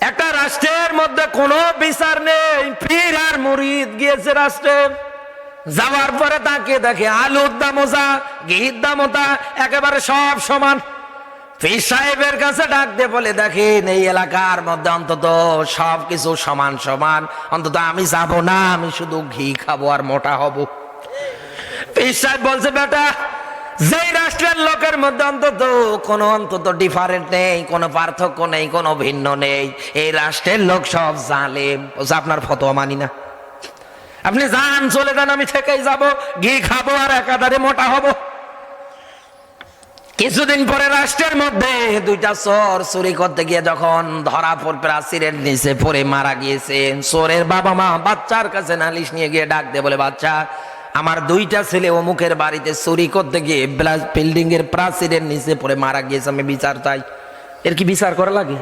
একটা রাষ্ট্রের মধ্যে কোনো বিচার নেই, পীর আর মুরিদ গিয়েছে রাষ্ট্রে, যাওয়ার পরে তাকে দেখে আলুর দামও যা, ঘির দামও তা, একেবারে সব সমান। পীর সাহেবের কাছে ডাক দিয়ে বলে, দেখেন এই এলাকার মধ্যে অন্তত সবকিছু সমান সমান, অন্তত আমি যাব না, আমি শুধু ঘি খাবো আর মোটা হব। পীর সাহেব বলছে, বেটা যেই রাষ্ট্রের লোকের মধ্যে অন্তত ডিফারেন্ট নেই, কোনো পার্থক্য নেই, কোনো ভিন্ন নেই, এই রাষ্ট্রের লোক সব জালেম। আপনার ফতোয়া মানি না, আপনি যান, চলে যান, আমি থেকেই যাব, ঘি খাবো আর একাধারে মোটা হব। কিছুদিন পরে রাষ্ট্রের মধ্যে দুইটা চোর চুরি করতে গিয়ে যখন ধরা পড়ে প্রাচীরের নিচে পড়ে মারা গিয়েছে, চোরের বাবা মা বাচ্চার কাছে নালিশ নিয়ে গিয়ে ডাক দিয়ে বলে, বাচ্চা আমার দুইটা ছেলে অমুকের বাড়িতে চুরি করতে গিয়ে বিল্ডিং এর প্রাচীরের নিচে পড়ে মারা গিয়েছে, আমি বিচার চাই। এর কি বিচার করা লাগে?